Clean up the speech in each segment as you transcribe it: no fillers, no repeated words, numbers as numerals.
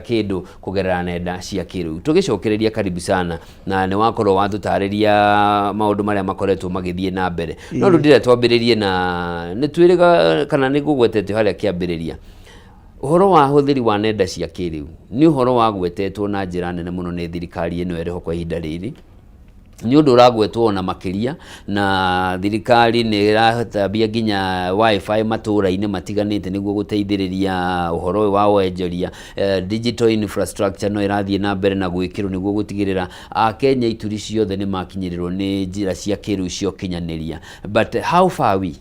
kindu kugerera nenda cia kiriu. Tugicokereria karibu sana na ne wakorwo watutariria maundu maria makoretwo magithie na mbere. No ndire twambiririe na nitwiriga kana nigugwetete haria kiambiriria. Uhoro wa huthiri wa nenda cia kiriu ni uhoro wa gwetetwo na njira nene muno ni thirikari ino iriho kwa ihinda riri. Ni undu uragwetwo na makiria na thirikari ni iratabia ginya wifi matura-ini matiganite niguo guteithiriria uhoro wa wenjeria digital infrastructure no irathie na mbere na gwikirwo niguo gutigirira Kenya ituri ciothe ni makinyirirwo ni njira cia kiriu cio kinyaniria. But how far we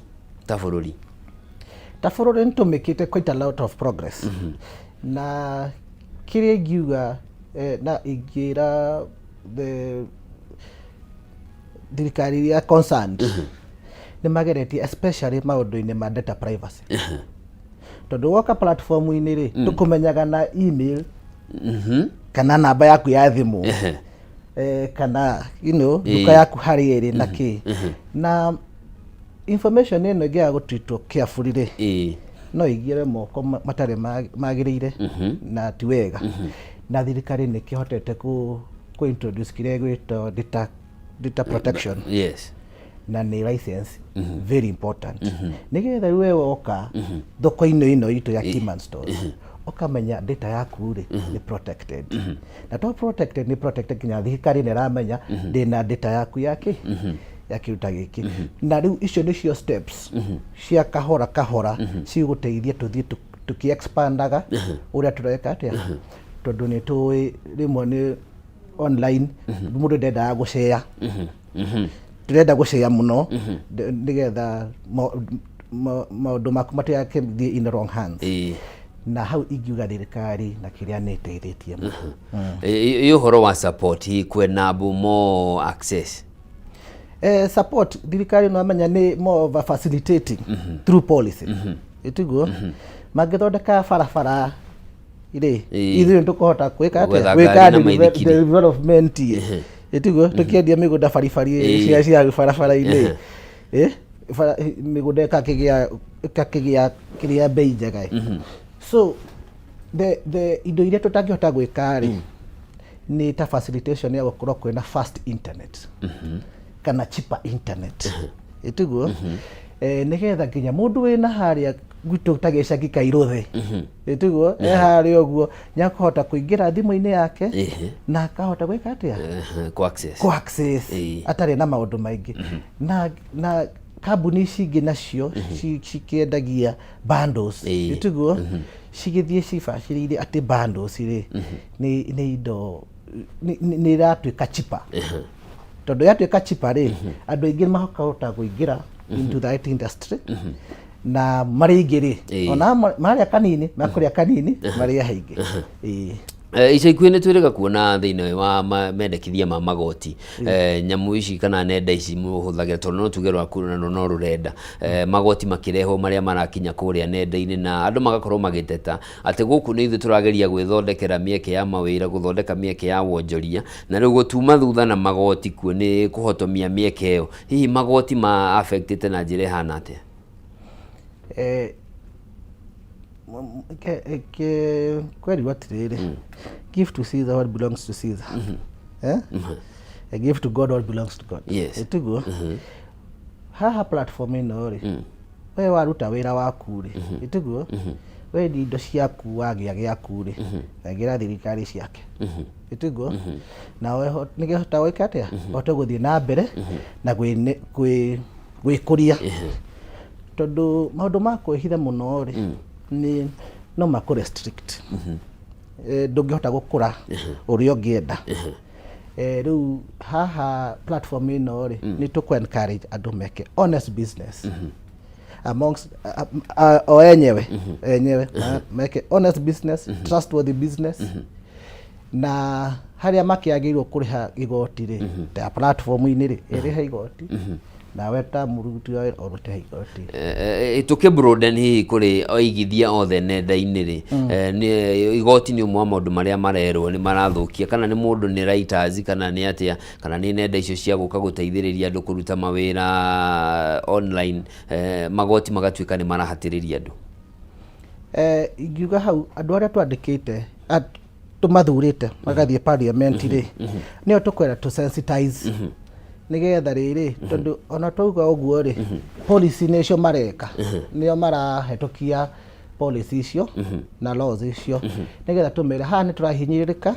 tabururi ntumikite quite a lot of progress. Na kiria ingiuga na ingira the thirikari ya concerned ni mageretie especially maundu-ini ma data privacy. Tondu woka platform-ini ri tukumenyaga na email kana namba yaku ya thimu kana duka yaku hari iri na ki na information ino igia gutritwo carefully ri no igire moko matare magirire na ti wega. Na thirikari ni kihotete ku introduce kire gwito data protection. Yes. Na ni license very important. Nigetha wewe woka thoko-ini ino itu ya Kiman stores ukamenya data yaku ri ni protected. Na to protected ni protected kinya thirikari ni ramenya ndina data yaku yake yakiruta giki. Na riu icio nicio steps cia kahora ciguteithia tuthie tuki-expandaga uria tureka atia tondu ni tuwi rimwe ni online mundu ndenda gushare turenda gushare muno nigetha maundu maku matigathie in the wrong hands. Na hau ingiuga thirikari na kiria ni teithĩtie muno. Uhoro wa support kwena more access support thirikari no amenya ni more of a facilitating through policy. Itugo magithondeka barabara ithuĩ tukuhota gwika development itugo tukiendia migunda baribari cia barabara-ini migunda ikakigia kiria bei njega. So the indo iria tutangihota gwika ri ni ta facilitation ya gukorwo kwina fast internet kana cheaper internet itugo nigetha nginya mundu wina haria gwitu tagicagi kairuthe itugo haria uguo nyakuhota kuingira thimu-ini yake na akahota gwika atia ku access atari na maundu maingi. Na kambuni cingi nacio cikiendagia bundles itugo cigithie cibacirĩire ati bundles ri ni indo ni iratuika cheaper. Tondu yatuika cheaper ri andu aingi mahokahota kuingira into that industry na mari ingiri ona maria kanini makuria kanini maria haingi. Ica ikuhĩ nĩ twĩrĩga kuona thĩinĩ wa mendekithia ma magoti nyamu ici kana nenda ici mũhũthagĩra tondũ no tuge rwakurana no rũrenda magoti makĩrehwo marĩa marakinya kũrĩa nenda-inĩ na andũ magakorwo magĩteta atĩ gũkũ nĩ ithuĩ tũrageria gwĩthondekera mĩeke ya mawĩra gũthondeka mĩeke ya wonjoria na rĩu gũtuma thutha na magoti kuo nĩ kũhotomia mĩeke ĩyo. Hihi magoti ma affectĩte na njĩra ĩhana atĩa? Kweli watiriri give to Caesar what belongs to Caesar. Give to God what belongs to God. Yes. Itugo haha platform ino ri we waruta wira waku ri itugo we ndi indo ciaku wagia giaku ri ngira thirikari ciake itugo na we nigihota gwika atia hote guthie na mbere na gwikuria tondu maundu ma kwihitha muno ri ni no maku restrict ndungihota gukura uria ungienda. Riu haha platform ino ri ni tuku encourage andu meke honest business amongst enyewe meke honest business, trustworthy business na haria makiagirwo kuriha igoti ri ta platform-ini ri iriha igoti na weta muruti wa orute igoti tukibroaden hihi kuri oigithia othe nenda-inĩ ri ni igoti ni umwe wa maundu maria marerwo ni marathukia kana ni mundu ni writers kana ni atia kana ni nenda icio cia guka guteithĩrĩria andu kuruta mawira online magoti magatuika ni marahatĩrĩria andu. Ingiuga hau andu aria twandikite tumathurite magathie parliament ri nio tukwera to sensitize nigetha riri tondu ona twauga uguo ri policy nicio mareka nio marahetokia policy icio na laws icio nigetha tumere haha ni turahinyirika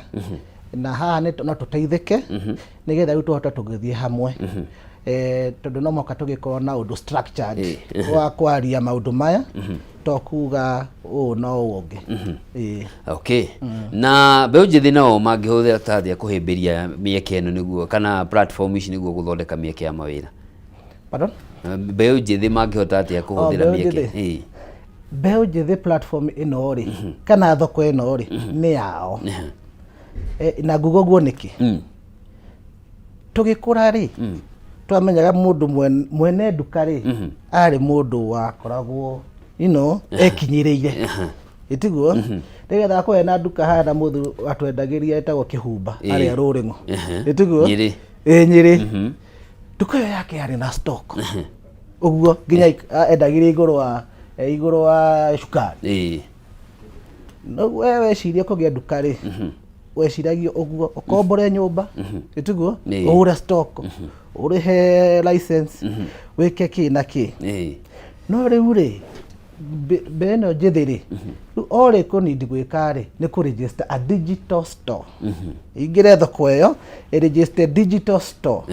na haha ni no tuteithike nigetha riu tuhota tugithie hamwe tondu no moka tugikorwo na undu structured wa kwaria maundu maya tokuga no ungi okay na beũ njithi nao mangĩhũthĩra tathia kuhĩmbĩria mĩeke ĩno nĩguo kana platform ici nĩguo guthondeka mĩeke ya mawĩra pardon beũ njithi mangĩhota atia kuhũthĩra mĩeke beũ njithi platform ĩno ri kana thoko ĩno ri nĩ yao na guguo niki tugikura ri twamenyaga mundu mwene nduka ri ari mundu wakoragwo ekinyireire itiguo nigetha ko ena nduka hana mundu atwendagiria etagwo Kihumba ari Rũrĩng'o itiguo Nyeri nduka yake ari na stock uguo nginya endagiria iguru wa cukari no wewe ciria kugia nduka ri weciragio uguo ukombore nyumba itiguo ure stock urihe license wike ki na ki no riu ri beno jethiri ore ko need gwika ri ni ku register a digital store ingire thoko yo register digital store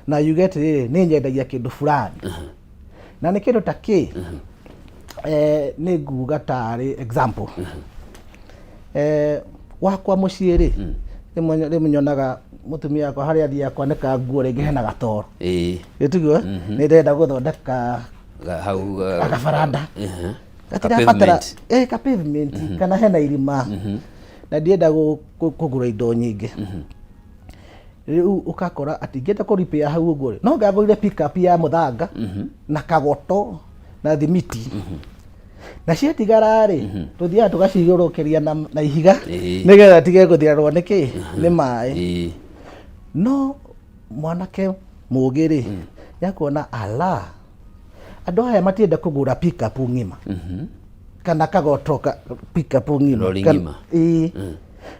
na you get ni nyendagia kindu fulani na ni kindu ta ki ni nguga tari example wakwa mucii ri rimunyonaga mutumia akwa haria thia kwaneka nguo ringi hena gatoro itiguo ni ndenda guthondeka hau gafaranda gatirabatara ka pavement kana hena irima na ndienda kugura indo nyingi riu ukakora ati ngenda ku repair hau uguo no ngagurire pick up ya muthanga na kagoto na thimiti na ciatigara ri tuthia tugacigũrũkĩria na ihiga nigetha tige guthirarwo niki ni mai no mwanake mugiri yakuona ala andu aya matienda kugura pick up ngima kana kagotoka pick up ngima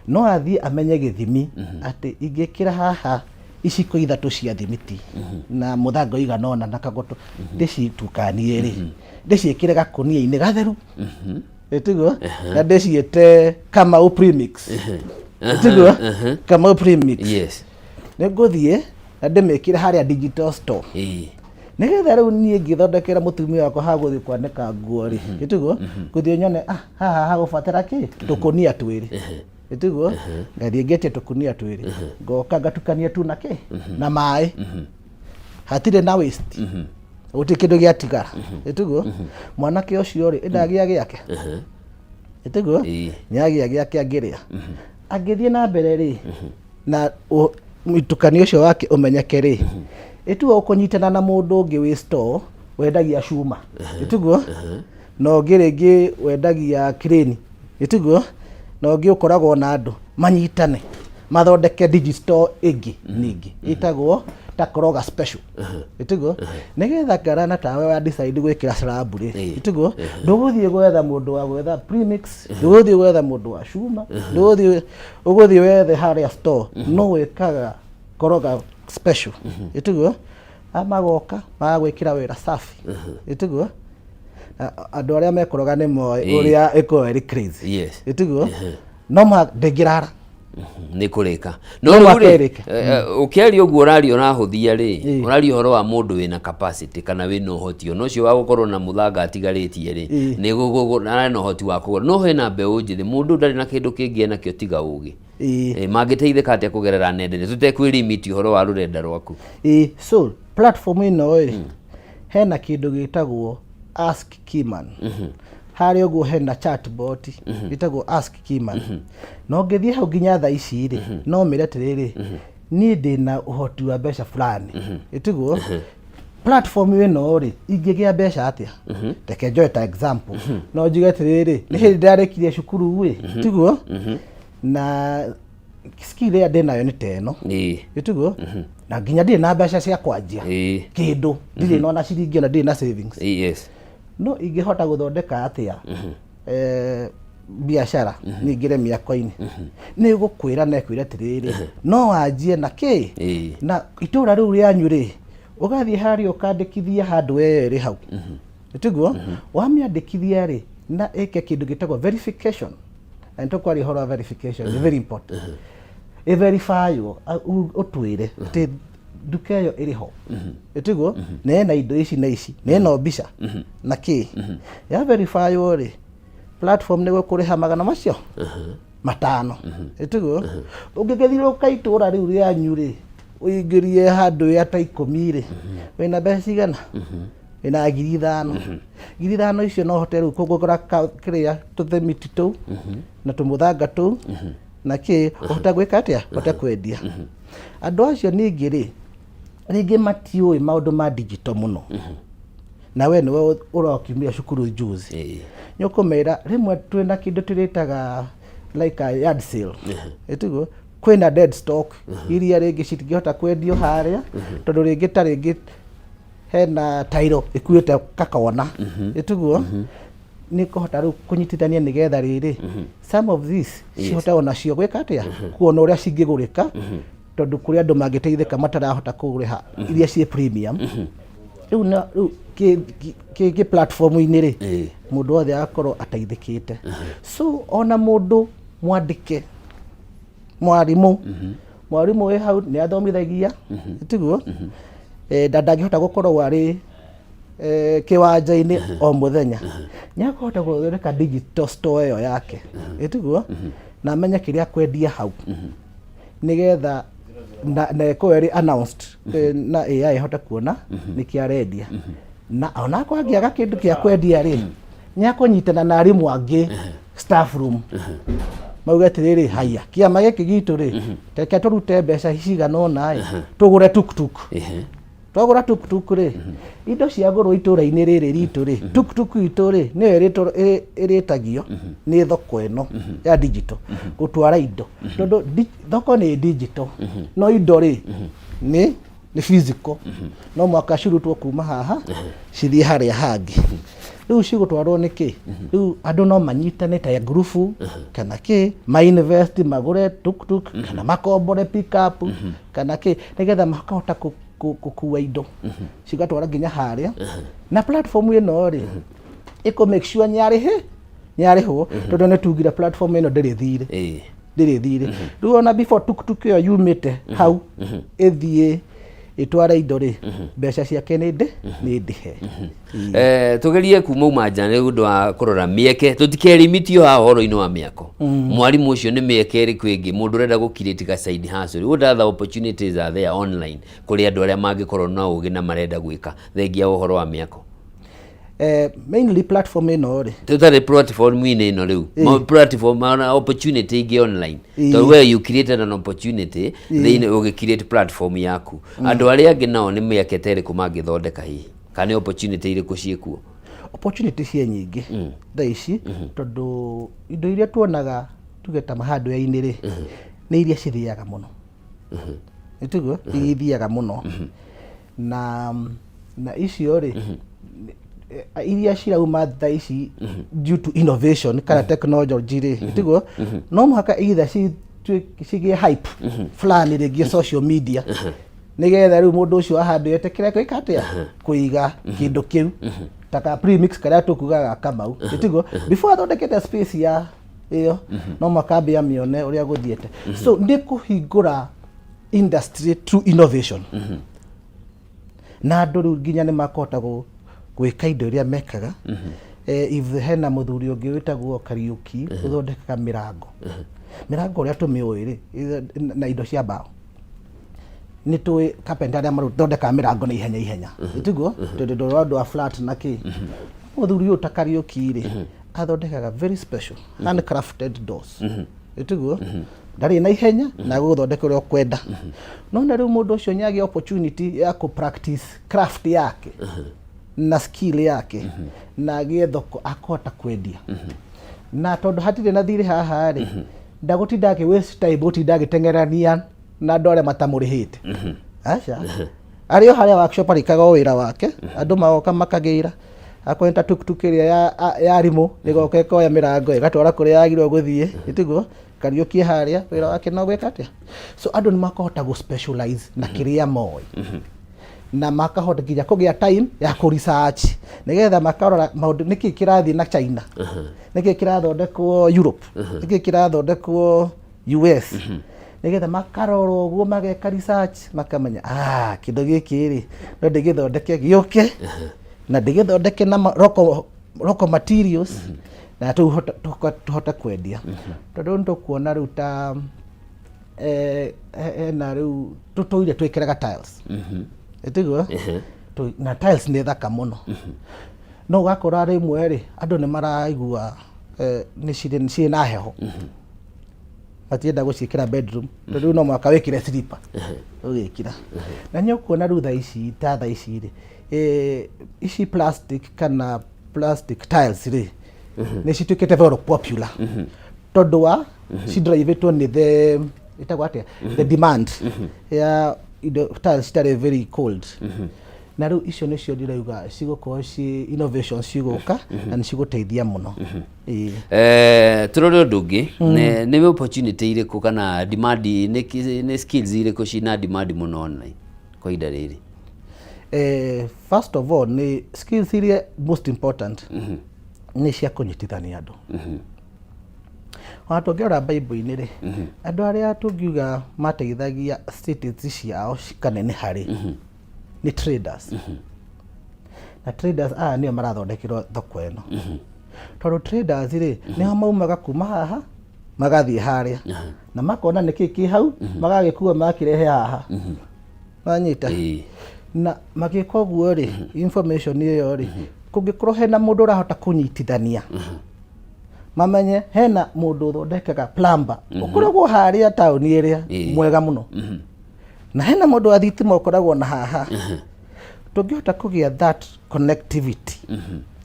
no athie amenye githimi ati ingikira haha iciko ithatu cia thimiti na muthango iganona na kagoto ndicitukanie ri ndiciikire gakunia-ini gatheru itiguo na ndiciite Kamau premix itiguo Kamau premix yes niguthie na ndimikire haria digital store nigetha riu nie ngithondekera mutumia wakwa ha guthie kwaneka nguo ri itiguo guthie nyone haha hagubatara ki tukunia twiri itiguo ngathie ngetie tukunia twiri ngoka ngatukania tu na ki na mai hatire na waste uti kindu giatigara itiguo mwanake ucio ri endagia giake itiguo nyagia giake angiria angithie na mbere ri na mitukanio ucio wake umenyeke ri ituo ukunyitana na mundu ungi wi store wendagia cuma itiguo no ngiringi wendagia crane itiguo no ngi ukoragwo na andu manyitane mathondeke digital ingi ningi itagwo takoroga special itiguo nigetha garana tawe wa decide gwikira slab ri itiguo nduguthie gwetha mundu wa gwetha premix nduguthie gwetha mundu wa cuma nduguthie wethe haria store no wikaga koroga special itiguo amagoka magwikira wira safi itiguo andu aria mekoroga ni moy uria iko very crazy itiguo no ma ndegirara ni kurika no ruri ukiaria uguo urario na huthia ri urario horo wa mundu wina capacity kana wina uhoti no cio wa gukorwo na muthanga atigaritie ri ni gugo na uhoti wa kugura no hena mbeũ njithi mundu ndari na kindu kingi na kio tiga ugi mangiteithika atia kugerera nenda tutekwi limit horo wa rurenda rwaku so platform ino hena kindu gitagwo Ask Keyman haria uguo hena chatbot itagwo Ask Keyman no ngithie hau nginya tha ici ri no mire tiriri ni ndina uhoti wa mbeca fulani itiguo platform ino ri ingigia mbeca atia teke njoe ta example no njuge tiriri ni hindi ndarekirie cukuru wi itiguo na skill ya ndina yo ni teno itiguo na nginya ndire na mbeca cia kwanjia kindu ndire no na ciringi na ndire na savings yes no ingihota guthondeka atia biashara ningire miako-ini nĩ gũkwĩra na ekwĩra atĩrĩrĩ no wanjie na kĩ na itũra rĩu rĩanyu rĩ ũgathiĩ harĩa ũkandĩkithia handũ ĩrĩ hau tiguo wamĩandĩkithia rĩ na ĩke kĩndũ gĩtagwo verification and tũkwaria ũhoro wa verification is very important verify ũtwĩre atĩ nduka ĩyo ĩrĩ ho tiguo na ĩna indo ici na ici na ĩna mbica na kĩ ya verify rĩ platform nĩguo kũrĩha magana macio matano tiguo ũngĩgĩthiũrũrũka itũra rĩu rĩanyu rĩ ũingĩrie handũ ya ta 10 rĩ wĩna mbeca cigana wĩna 5,000 5,000 icio no hote rĩu kũgũra kĩrĩa tũthemiti tũu na tũmũthanga tũu na kĩ ũhote gwĩka atĩa ũhote kwendia andũ acio ningĩ rĩ rĩngĩ matiũĩ maũndũ ma digital mũno na we nĩwe ũrokiumia cukuru juzi nĩũkũmera rĩmwe twĩna kĩndũ tũrĩtaga like a yard sale tiguo kwĩna dead stock iria rĩngĩ citingĩhota kwendio harĩa tondũ rĩngĩ ta rĩngĩ hena tairo ĩkuĩte kakona tiguo nĩ kũhota rĩu kũnyitithania nĩgetha rĩrĩ some of this cihote onacio gwĩka atĩa kuona ũrĩa cingĩgũrĩka tondũ kũrĩ andũ mangĩteithĩka matarahota kũrĩha iria ciĩ premium rĩu kĩ platform-inĩ rĩ mũndũ wothe agakorwo ateithĩkĩte so ona mũndũ mwandĩke mwarimũ wĩ hau nĩ athomithagia tiguo ndangĩhota gũkorwo arĩ kĩwanja-inĩ o mũthenya nĩ akũhota gũthondeka digital store ĩyo yake tiguo na amenye kĩrĩa kwendia hau nĩgetha na ĩkorwo ĩrĩ announced na AI ĩhote kuona nĩkĩ arendia na ona kwangĩaga kĩndũ kĩa kwendia rĩ nĩ akũnyitana na arimũ angĩ staff room mauga atĩrĩrĩ haya kĩama gĩkĩ gitũ rĩ reke tũrute mbeca cigana ũna tũgũre tuktuk twagũra tuktuk rĩ indo cia gũrwo itũra-inĩ rĩrĩ ritũ rĩ tuktuk itũ rĩ nĩyo ĩrĩtagio nĩ thoko ĩno ya digital gũtwara indo tondũ thoko nĩ digital no indo rĩ nĩ physical no mwaka cirutwo kuma haha cithiĩ harĩa hangĩ rĩu cigũtwarwo nĩkĩ rĩu andũ no manyitane ta ngurubu kana kĩ mainvest magũre tuktuk kana makombore pickup kana kĩ nĩgetha makahota gũkua indo cigatwara nginya harĩa na platform ĩno rĩ ĩkũ make sure nĩarĩhwo tondũ nĩ tugire platform ĩno ndĩrĩ thirĩ rĩu ona before tuktuk ĩyo yumĩte hau ĩthiĩ itwara indo rĩ mbeca ciake nĩ ndĩhe tugerie kuma umanja nĩ ũndũ wa kũrora mĩeke tũtikerimithio haha ũhoro-inĩ wa mĩako mwarimũ ũcio nĩ mĩeke ĩrĩkũ ĩngĩ mũndũ ũrenda gũ-create ga side hustle what other opportunities are there online kũrĩ andũ arĩa mangĩkorwo na ũgĩ na marenda gwĩka thengia ũhoro wa mĩako mainly platform ĩno rĩ tũtarĩ platform-inĩ ĩno rĩu platform opportunity ĩngĩ online so where you created an opportunity then ũgĩ-create platform yaku andũ arĩa angĩ nao nĩ mĩeke ta ĩrĩkũ mangĩthondeka hihi kana opportunity irĩkũ ciĩkuo opportunity ciĩ nyingĩ thaa ici tondũ indo iria tuonaga tuge ta mahandũ-inĩ rĩ nĩ iria cithiaga mũno tiguo ithiaga mũno na icio rĩ iria cirauma thaa ici due to innovation kana technology rĩ tiguo no mũhaka either cigĩe hype fulani rĩngĩ social media nĩgetha rĩu mũndũ ũcio ahandũ etĩkĩre gwĩka atĩa kũiga kĩndũ kĩu ta ka premix karĩa tũkugaga Kamau tiguo before athondekete space ya ĩyo no makambia mĩone ũrĩa gũthiĩte so nĩ kũhingũra industry through innovation na andũ rĩu nginya nĩ makahota gwĩka indo iria mekaga if hena mũthuri ũngĩ wĩtagwo Kariuki ũthondekaga mĩrango ũrĩa tũmĩũĩ rĩ na indo cia mbaũ nĩ tũĩ carpenter arĩa mathondekaga mĩrango na ihenya tiguo tondũ andũ a flat na kĩ mũthuri ũyũ ta Kariuki rĩ athondekaga very special handcrafted doors tiguo ndarĩ na ihenya na gũthondeka ũrĩa ũkwenda no na rĩu mũndũ ũcio nĩ agĩa opportunity ya kũ practice craft yake na skill yake na agĩe thoko akahota kwendia na tondũ hatirĩ na thirĩ haha rĩ ndagũtinda waste time gũtinda agĩteng'erania na andũ arĩa matamũrĩhĩte aca arĩ o harĩa workshop arĩkaga o wĩra wake andũ magoka makagĩra akwenta tuktuk iria ya rimu igoka ikoya mirango igatwara kuria yagirwo guthie itiguo kariukie haria wira wake no gweka atia. So andu ni makahota go specialize na kiria moy na makahota nginya kugia time ya ku research nigetha makarora maundu niki kirathi na China niki kirathondekwo Europe niki kirathondekwo US nigetha makarora uguo mageka research makamenya kindu giki ri no ndigithondeke gioke na ndigithondeke na local materials na tuhota kwendia tondu ntukuona riu ta na riu tutoire twikiraga tiles etiguo na tiles ni thaka muno no ugakora rimwe ri andu ni maraigua ni ciri na heho matienda guciikira bedroom tondu no mwaka wikire slipper ugikira na nyokuona riu tha ici ri ici plastic kana plastic tiles ri ni citukite very popular tondu wa ci drivetwo ni the itagwa atia the demand ya tiles stay very cold na riu icio nicio ndirauga cigukorwo ci innovations ciguka na ni ciguteithia muno turore undu ungi ni opportunity iriku kana demand ni skills iriku cina demand muno online kwa ihinda riri? First of all ni skills iria most important ni cia kunyitithania andu watu ngiora Bible-ini ri andu aria tungiuga mateithagia cities ciao cikanene hari ni traders na traders ni marathondekirwo thoko eno tondu traders ri ni maumaga kuma haha magathie haria na makona niki ki hau magagikua makirehe haha manyita na magiko guo ri information iyo ri kungikorwo hena mundu urahota kunyitithania mamenye hena mundu uthondekaga plumber ukoragwo haria town iria mwega muno na hena mundu wa thitima ukoragwo na haha tungihota kugia that connectivity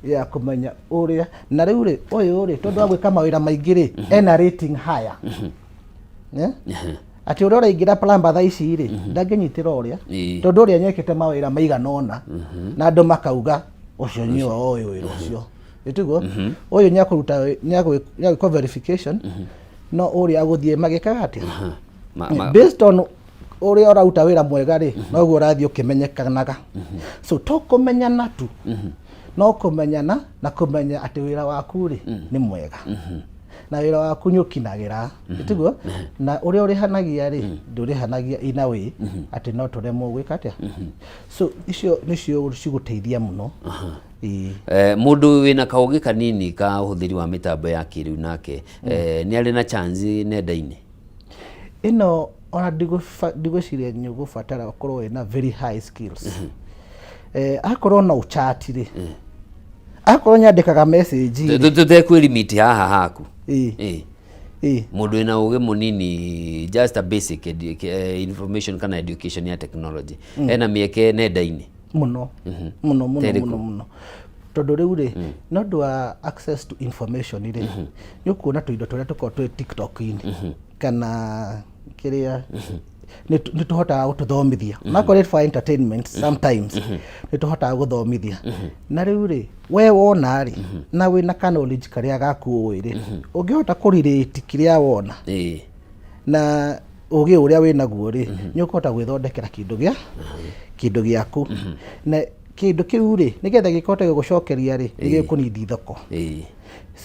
ya kumenya uria na riu ri uyu ri tondu wa gwika mawira maingi ri ena rating higher ati uria uraingira plumber tha ici ri ndanginyitira uria tondu uria nyekete mawira maiganona na andu makauga ucio nyo uyu wira ucio itiguo uyu nyakuruta nyagwiko verification no uria guthie magikaga atia based on uria urauta wira mwega ri no guo urathie ukimenyekanaga so to kumenyana tu no kumenyana na kumenya ati wira waku ri ni mwega na wira waku nyukinagira itiguo na uria urihanagia ri ndurihanagia ina way ati no turemo gwika atia so icio nicio ciguteithia muno mundu wina kaugi kanini ka uhuthiri wa mitambo ya kiriu nake ni ari na chance nenda-ini ino ona ndigociria nyugubatara ukorwo wina very high skills akorwo na uchati ri akorwo nyandikaga message tutekwi limit haha haku mundu wina ugi munini just a basic information kana education ya technology ena mieke nenda-ini muno tondu riu ri no ndwa access to information ri nyukuona tuindo turia tuko twi TikTok-ini kana kiria ni tuhota gututhomithia na call it for entertainment sometimes ni tuhota guthomithia na riu ri we wona ri na wina knowledge karia gaku ri ungihota kurirate kiria wona na ugi uria wina guo ri nyukota gwithondekera kindu giaku na kindu kiu ri nigetha gikote gucokeria ri nigikunithi thoko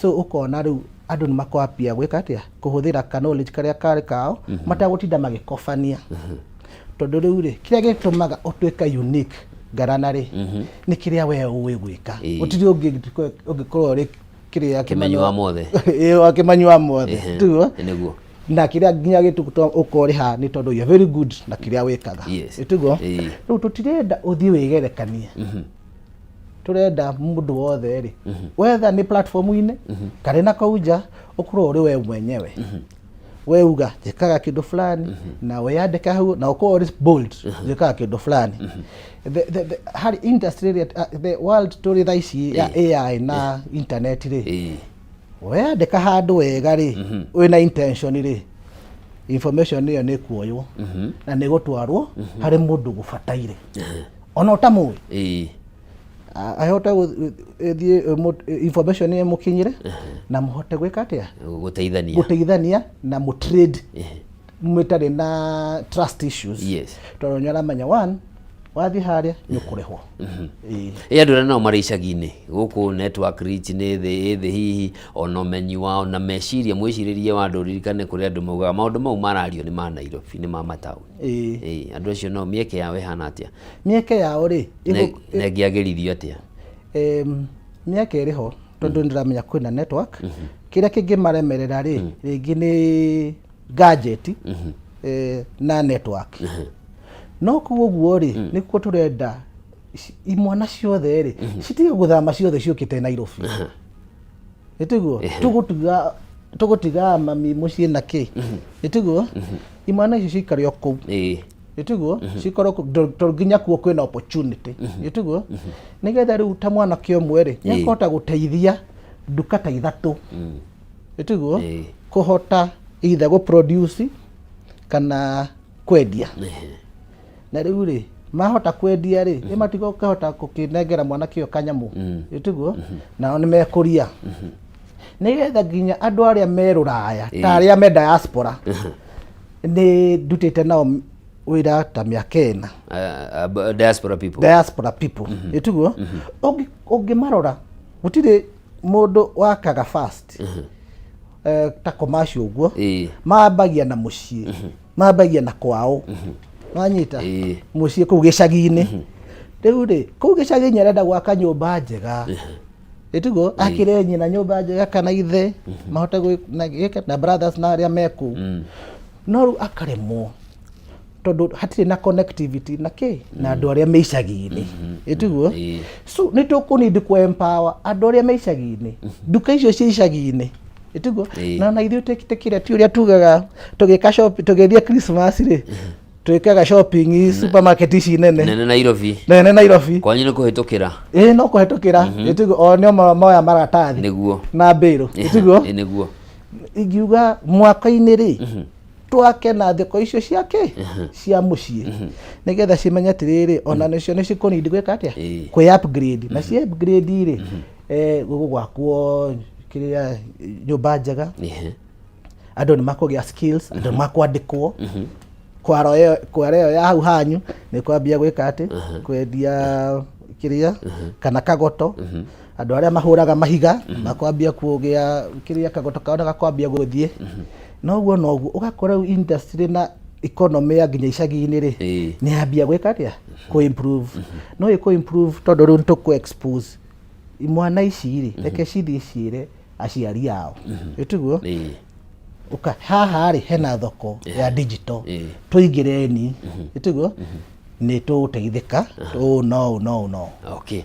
so ukona riu andu ni makwapia gwika atia kuhuthira knowledge karia kari kao matagutinda magikofania tondu riu ri kiria gitumaga utwika unique garana ri ni kiria we uwi gwika utiri ungikorwo ri kiria kimanywa mothe akimanywa mothe tu niguo na kiria nginya gitukuto ukori ha ni tondu you very good na kiria wikaga itugo riu tutirenda uthie wigerekanie turenda mundu wothe ri whether ni platform-ini kare na kauja ukorwo uri we mwenyewe we uga jikaga kindu fulani na we yandika hau na ukorwo uri bold jikaga kindu fulani the hard industry the world story tha ici ya AI na internet ri we yandika handu wega ri wina intention ri information niyo ni kuoywo na ni gutwarwo hari mundu gubataire ona utamu ahote information ni mukinyire na muhote gwika atia guteithania na mu trade mwitari na trust issues. Yes. Toro nyara manya one wathi haria nyukurehwo andu no mari icagi-ini guku network reach ni thi hihi ono menyu wao na meciria mwiciririe wa andu ririkane kuri andu mauga maundu mau marario ni ma Nairobi ni ma matauni andu acio no mieke yao ihana atia mieke yao ri nengiagirithio atia mieke iriho tondu ndiramenya kwina network kiria kingi maremerera ri ringi ni gadget na network no kuguo ri nikuo turenda imwana ciothe ri citige guthama ciothe ciukite Nairobi etiguo tugutiga mami mucii na ki etiguo imwana icio cikare oku etiguo cikoro nginya kuo kwina opportunity etiguo nigetha riu ta mwana kio mwere yakota guteithia nduka ta ithatu etiguo kuhota either go produce kana kwendia na riu ri mahota kwendia ri imatigo kahota kukinengera mwana kio kanyamu etiguo na ni mekuria nigetha nginya andu aria meruraya ta aria me diaspora ni ndutite nao wira ta miakena diaspora people etiguo ogi marora gutire mundu wakaga fast ta commercial uguo maambagia na mucii maambagia na kwao wanyita mucii kuu gicagi-ini riu ri kuu gicagi-ini arenda gwaka nyumba njega etiguo akire nyina nyumba njega kana ithe mahote na brothers na aria meku no riu akaremwo tondu hatire na connectivity na ki na andu aria me icagi-ini etiguo so ni tukunidi ku empower andu aria me icagi-ini nduka icio cia icagi-ini etiguo na ithuĩ tekire ti uria tugaga tugika shop tugithie Christmas ri twikaga shopping supermarket ici nene Nairobi kwanyu ni kuhitukira no kuhitukira etiguo o nio moya maratathi niguo na mbiru etiguo niguo ingiuga mwaka-ini ri twake na thiko icio ciake cia mucii nigetha cimenye atiriri ona nicio ni cikunidi gwika atia kwi upgrade na ci upgrade ri gugwakwo kiria nyumba njega andu ni makugia skills andu makwandikwo kwaro io ya hau hanyu ni kwambia gwika ati kwendia kiria kana kagoto andu aria mahuraga mahiga makwambia kugia kiria kagoto kao gakwambia guthie noguo ugakora industry na economy ya nginya icagi-ini ri ni ambia gwika atia ku improve no iko improve tondu riu ntuku expose imwana ici ri reke cithi cire aciari ao etiguo uka haha ri hena thoko ya digital tuingireni etiguo ni tuteithika no okay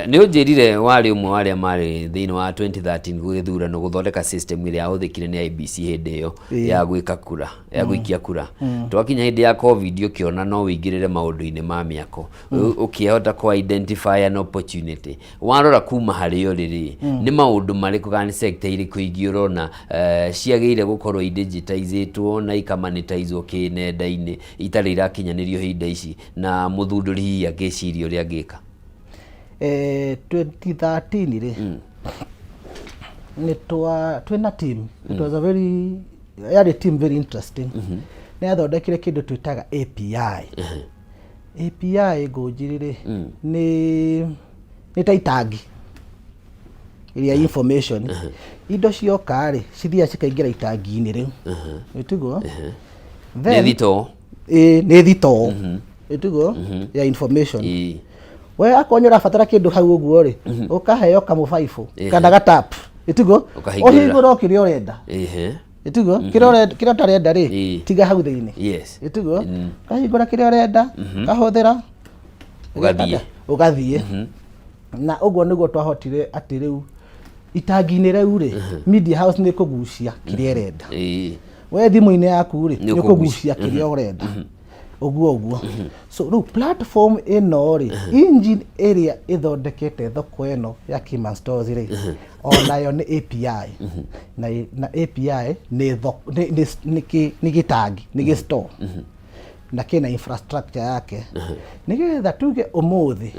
ni unjirire wari umwe waria mari thiini wa 2013 gugithurano guthondeka system iria yahuthikire ni IBC hindi iyo ya gwika kura ya gwikia kura twakinya hindi ya covid ukiona no wingirire maundu-ini ma miako ukihota ku identify an opportunity warora kuma hario riri ni maundu mariku kana sector iriku ingiurona ciageire gukorwo digitizatwo na ikamonetizwo kinenda-ini itari irakinyanirio hinda ici na muthunduri agicirio ria ngika 2013 ri ni twina team it was a very team very interesting ni athondekire kindu twitaga API API ngujirire ni taitangi iria information indo cioka ri cithia cikaingira itangi-ini riu etiguo ni thito etiguo ya information we akonyora fatara kindu hau uguo ri ukaheo kamufaifu kana gatap etiguo ohiguro kiria urenda etiguo kiria tarenda ri tiga hau thiini etiguo kahigura kiria urenda kahuthira ugathie na uguo niguo twahotire ati riu itangi-ini riu ri media house ni kugucia kiria urenda we thimu-ini yaku ri ni kugucia kiria urenda uguo so riu platform ino ri engine area ithondekete thoko ino ya Kimani Stores ri onayo ni API na API ni gitangi ni gistore na kina infrastructure yake nigetha tuge umuthi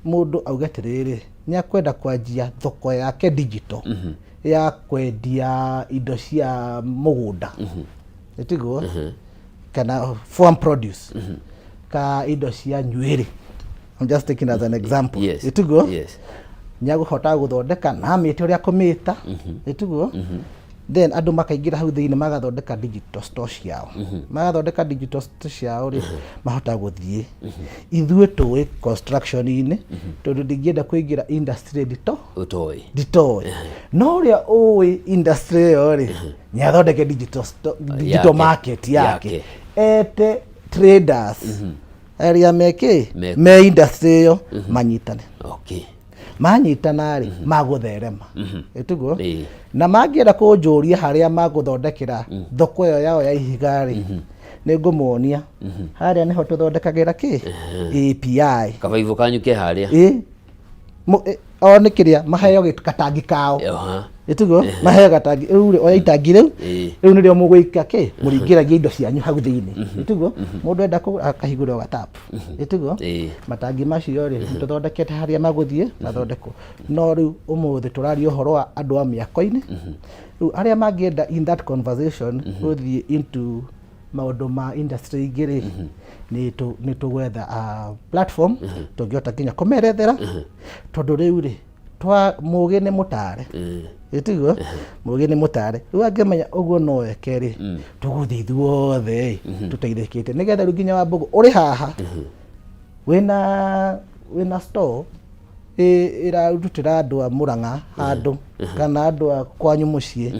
mundu auge atiriri ni akwenda kwanjia thoko yake digital ya kwendia indo cia mugunda itigo kana farm produce ka indo cia nywiri. I'm just taking as an example. Itigo nyaguhota guthondeka na mite uria kumita itigo then andu makaingira hau thiini magathondeka digital store ciao magathondeka digital store ciao ri mahota guthie ithuĩ tũĩ construction ini tondu ndingienda kuingira industry ditoi no uria ũĩ industry yo ri ni athondeke digital market yake ete traders area me industry yo manyitane manyitana ri magutherema itugo na mangienda kunjuria haria maguthondekera thoko yo yao ya ihiga ri ni ngumuonia haria niho tuthondekagira API kabaivu kanyu ke haria o ni kiria maheo gatangi kao itugo maheo gatangi riu oya itangi riu ni rio mugwika muringiragia indo cianyu hau thiini itugo mundu enda akahingura gatap itugo matangi macio ri tuthondekete haria maguthie mathondeko no riu umuthi turari uhoro wa andu a miako-ini riu aria mangienda in that conversation guthie into maundu ma industry igiri ni tugwetha platform tungiota kinya kumerethera tondu riu ri twa mugi ni mutare itigo mugi ni mutare riu angimenya uguo no weke ri tuguthi ithuothe tuteithikite nigetha riu nginya Wambugu uri haha wina store irarutira andu a Murang'a handu kana andu a kwanyu mucii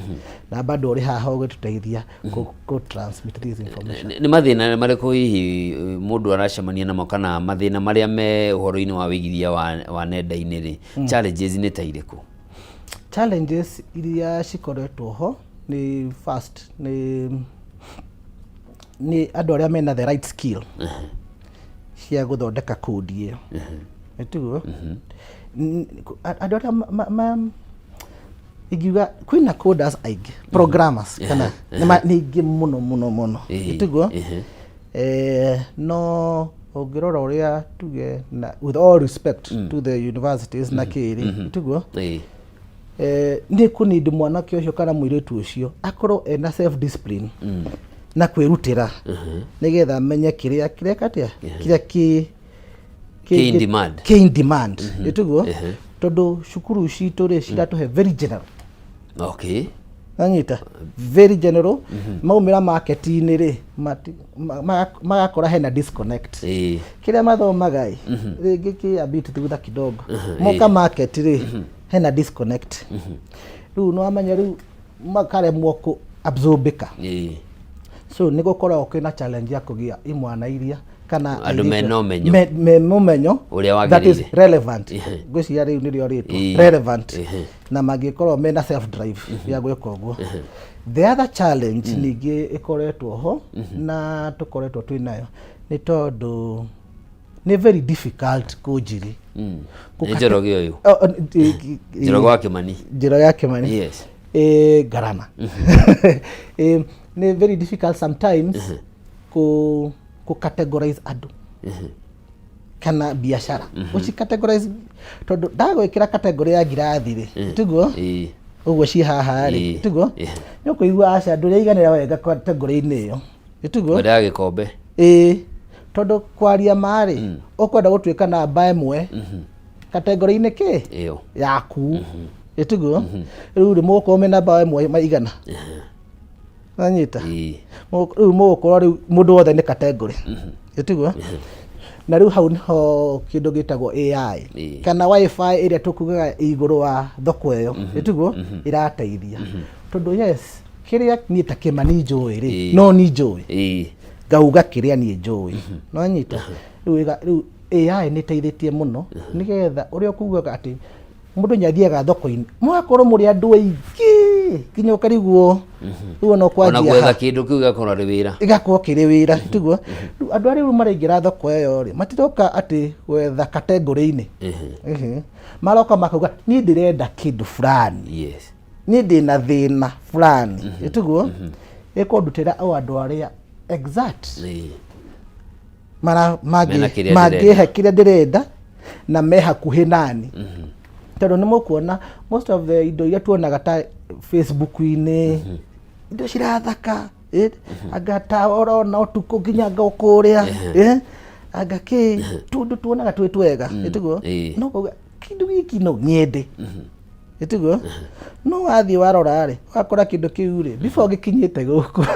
na bado uri haha ugituteithia ku transmit this information. Ni mathina mariko hihi mundu aracemania namo kana mathina maria me uhoro-ini wa wigithia wa nenda-ini ri challenges ni ta iriku? Challenges iria cikoretwo ho ni first ni andu aria mena the right skill cia guthondeka code iyo itugo andu aria igiuga kwina coders aige programmers kana ni muno itugo no ongirora uria tuge na with all respect to the universities na kiri itugo ni kunid mwanake ucio kana muiritu ucio akorwo ena self discipline na kwirutira nigetha amenye kiria katia kiria in demand itugo tondu cukuru citu ri ciratuhe very general anyita very general maumira market-ini ri magakora hena disconnect kiria mathomaga ringi ki abit thutha kidogo moka market ri hena disconnect riu no amenya riu makaremwo ku absorbika so niko kora okina challenge ya kugia imwana iria kana andu mumenyo that is relevant gwiciria riu nirio ritu relevant na magikorwo mena self drive ya gwika uguo. The other challenge ningi ikoretwo ho na tukoretwo twinayo ni tondu ni very difficult kujiri Njoroge uyu Njoroge wa Kimani garama ni very difficult sometimes ku categorize andu kana biashara uci categorize tondu ndagwikira category ya ngirathi ri tugo uguo ci haha ri tugo no kuigua aca ndu riganira wega category-ini iyo tugo wenda gikombe tondu kwaria mari ukwenda gutwika namba imwe category-ini ki iyo yaku itugo riu ri muko me namba imwe maigana anyita riu muko riu mundu wothe ni category itugo na riu hau niho kindu gitagwo AI kana wifi iria tukugaga iguru wa thoko iyo itugo irateithia tondu yes kiria ni ta Kimani njui ri no ni njui gauga kiria ni njui no anyita riu AI ni teithitie muno nigetha uria kugaga ati mundu nyathiaga thoko-ini mwakorwo muri andu aingi kinya ukariguo riu no kwanjia ona gwetha kindu kiu gakora ri wira igakorwo kiri wira tuguo andu ari maraingira thoko iyo ri matiroka ati gwetha category-ini maroka makauga ni ndirenda kindu fulani ni ndina thina fulani tuguo ikondutira andu aria exact mara magi kiria ndirenda na me hakuhĩ nani tondũ nĩ mũkuona most of the indo iria tuonaga ta Facebook-inĩ indo cirathaka agata orona ũtukũ nginya ngokũrĩa agaki tundu tuonaga twĩ twega ĩtiguo no kindu giki no nyende ĩtiguo no wathiĩ warora rĩ wakora kindu kiu rĩ before gikinyĩte gũkũ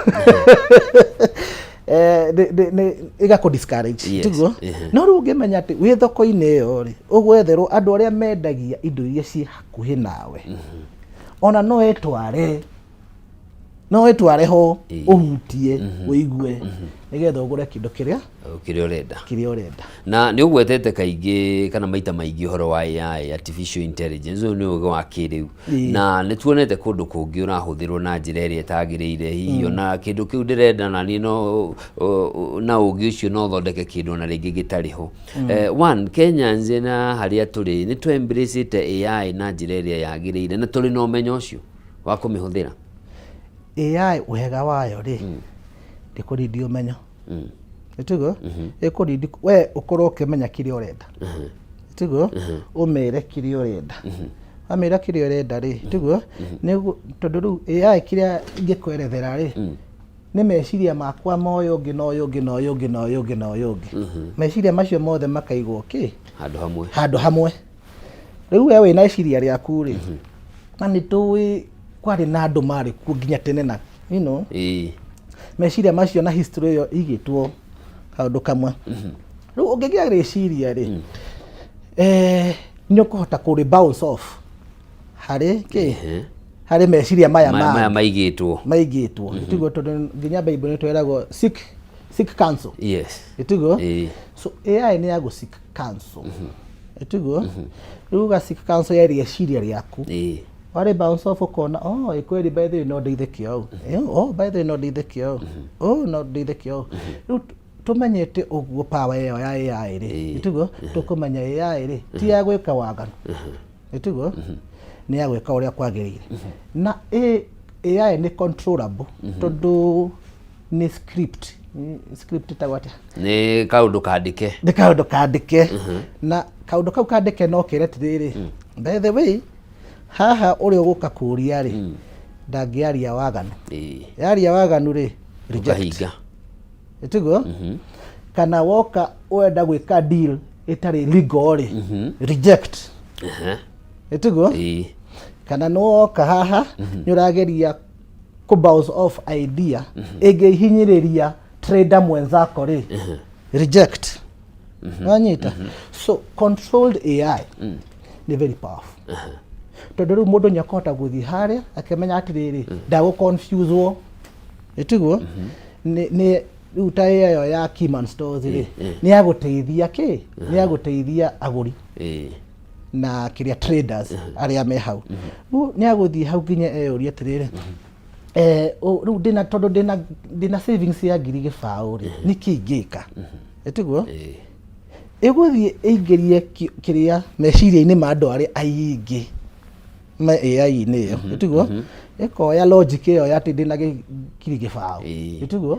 igako discourage ĩtiguo no rĩu ũngĩmenya atĩ wĩ thoko-inĩ ĩyo rĩ ũgwetherwo andũ arĩa mendagia indo iria ciĩ hakuhĩ nawe ona no etware ho uhutie uigue nigetha ugure kindu kiria urenda na ni ugwetete kaingi kana maita maingi horo wa AI artificial intelligence ni ugo wa kiriu na ni tuonete kundu kungi urahuthirwo na njira iria itagiriire hiyo na kindu kiu ndirenda na ni no na ugi ucio no thondeke kindu na ringi gitariho one Kenyans na haria turi ni tu embrace AI na njira iria yagiriire na turi no menyo ucio wa kumihuthira AI wega wayo ri ndikuridi umenyo ĩtiguo ĩkuridi we ukorwo ukimenya kiria urenda ĩtiguo umere kiria urenda amira kiria urenda ri ĩtiguo ni tondu riu AI kiria ingikwerethera ri ni meciria makwa moyo ngi no meciria macio mothe makaigwo handu hamwe riu we wina eciria riaku ri na ni tuwi kwari na andu mari ku nginya tene na meciria macio na history yo igitwo kaundu kamwe riu ungigia reciria ri nyokuhota ku bounce off hari meciria maya maigitwo ĩtiguo tondu nginya Bible ni tweragwo seek counsel ĩtiguo so AI ni ya go seek counsel ĩtiguo riu ga seek counsel ya reciria riaku wale bounce off ukona ikweli by the way no ndeithekio by the way no ndeithekio no ndeithekio tumenyete uguo power yo ya AI ri ĩtiguo tukumenya AI ri ti ya gwika waganu ĩtiguo ni ya gwika uria kwagirire na AI ni controllable tondu ni script tagwata ni kaundu kandike na kaundu kau kandike no kiretiriri by the way haha uri uguka kuria ri ndangiaria waganu yaria waganu ri reject ĩtiguo kana woka wenda gwika deal itari legal ri reject ĩtiguo kana no woka haha ni urageria ku bounce off idea ingihinyiriria trader mwenzako ri reject wanyita so controlled AI ni very powerful tondu riu mundu nyakota guthi haria akimenya atiriri ndago confuse wo ĩtiguo ni riu ta yo ya Kiman Stores ri ni aguteithia ni aguteithia aguri na kiria traders aria me hau ni aguthi hau nginya eyuria atiriri riu ndina savings ya ngiri gibao ri niki ngika ĩtiguo iguthi ingirie kiria meciria-ini ma andu aria aingi ma AI-inĩ ĩyo ĩtiguo ĩkoya logic ĩyo ya atĩ ndĩna kiri gĩbaũ ĩtiguo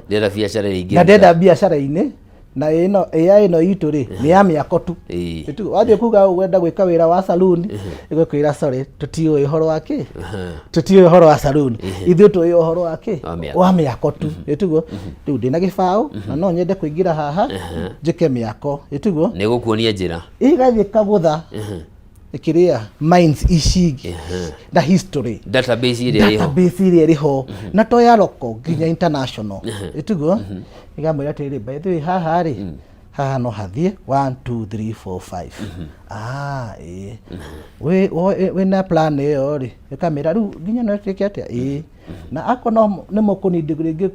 ndenda biacara-inĩ na ĩno AI ĩno itũ rĩ nĩ ya mĩako tu ĩtiguo wathiĩ kuga wenda gwĩka wĩra wa saloon ĩgũkwĩra sorry tũtiũĩ ũhoro wa kĩ tũtiũĩ ũhoro wa saloon ithuĩ tũĩ ũhoro wa kĩ wa mĩako tu ĩtiguo rĩu ndĩna gĩbaũ na no nyende kũingĩra haha njĩke mĩako ĩtiguo nĩ gũkuonia njĩra ĩgathiĩ kagũtha ikiria minds ishigi na history database iria iriho na to ya loko nginya international ĩtiguo igamwira atĩrĩ by the way haha ri haha no hathie 1 2 3 4 5 we na plan ĩyo ri ikamira riu nginya no twike atia na ako no nĩ mũkũnindi rĩngĩ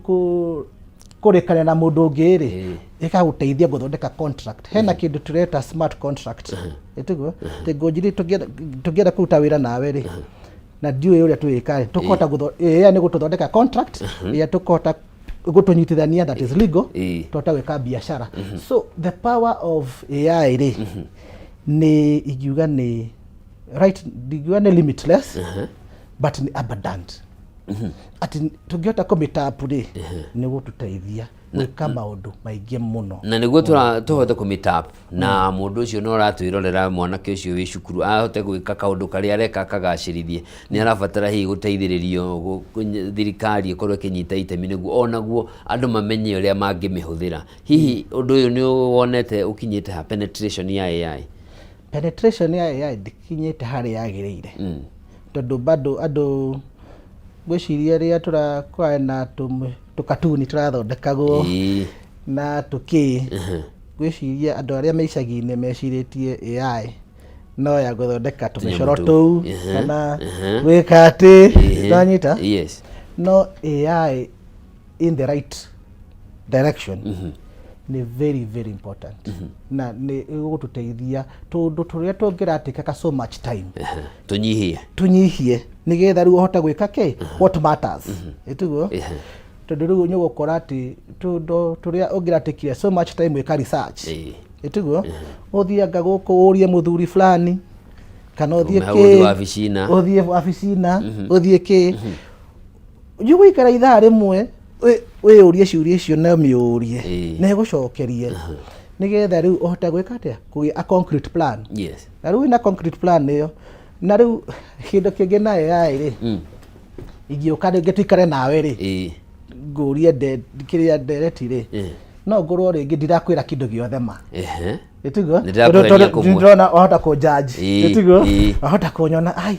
kũrĩkana na mũndũ ũngĩ rĩ ĩkagũteithia gũthondeka contract hena kĩndũ tureta smart contract ĩtiguo tĩngũnjiri tũngĩenda kũruta wĩra nawe rĩ na ndiũĩ ũrĩa twĩka tũkũhota nĩ gũtũthondeka contract ĩrĩa tũkũhota gũtũnyitithania that is legal tũhota gwĩka biacara so the power of AI rĩ nĩ ingiuga nĩ right ingiuga nĩ limitless but ni abundant ati tungihota kumitapu ri ni gututeithia gwika maundu maingi muno na niguo tuhote kumitapu na mundu ucio no ratwirorera mwanake ucio wi cukuru ahote gwika kaundu kari areka kagacirithie ni arabatara hihi guteithiririo thirikari ikorwo kinyita itemi niguo onaguo andu mamenye uria mangimihuthira hihi undu uyu ni wonete ukinyite ha penetration ya AI ndikinyite hari yagiriire tondu bado andu gwiciria ria turakorana na tukatuni turathondekagwo na tuki gwiciria andu aria meicagi-ini meciritie AI no ya guthondeka tumicoro tuu kana gwika ati ndanyita no AI in the right direction ni very very important na ni gututeithia tondu turia tungiratika so much time tunyihie nigetha riu uhota gwika ki what matters itugo tondu riu nyugukora ati tondu turia ungiratikire so much time wika research itugo uthianga guku urie muthuri fulani kana uthie ki uthie afisina uthie ki yugwikara ithaa rimwe we urie ciuria icio na miurie na gucokerie nigetha riu uhota gwika atia kugia a concrete plan na riu na concrete plan iyo na riu kindu kingi na AI ri igiuka ngituikare nawe ri ngurie kiria ndereti ri no ngorwo ringi ndirakwira kindu giothe ma itugo ndona uhota ku judge itugo uhota kunyona ai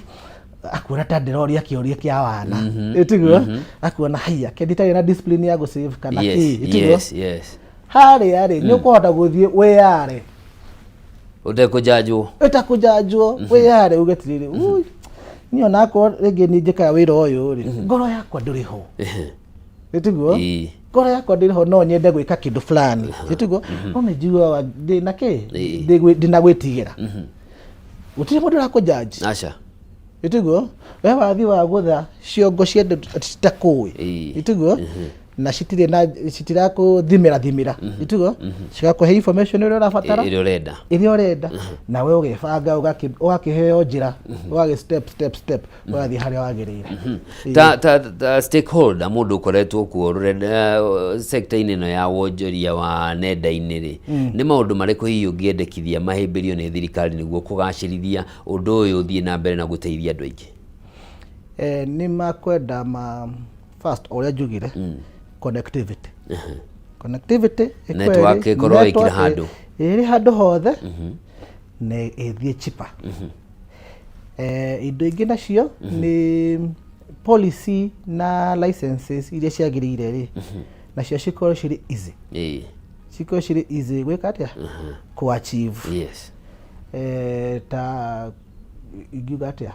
akura ta ndiroria kiuria kia wana itugo akuona haya kenditari na discipline ya go save kana itugo hari ni ukuhota guthie we yare utakujajwo we yare ugetirire niyo nako rege nijika wira uyu ri ngoro yakwa nduriho itugo ngoro yakwa nduriho no nyende gwika kindu fulani itugo umejua ndina ki ndinagwitigira utire mundu rakujaji acha itugo we wathi wa gutha ciongo ciende citakui itugo na citira kuthimira itugo cigakuhe information ira urabatara iria urenda na we ugebanga ugakiheo njira ugagi step wathi haria wagirire ta stakeholder mundu ukoretwo kuo sector-ini no ya wonjoria wa nenda-ini ri ni maundu mariku hihi ungiendekithia mahimbirio ni thirikari niguo kugacirithia undu uyu uthie na mbere na guteithia andu aingi ni makwenda first uria njugire connectivity network ikorwo ikira handu iri handu hothe ne ithie chipa indo ingi nacio ni policy na licenses iria ciagirire ri nacio cikorwo ciri easy cikorwo ciri easy gwika atia ku achieve ta ingiuga atia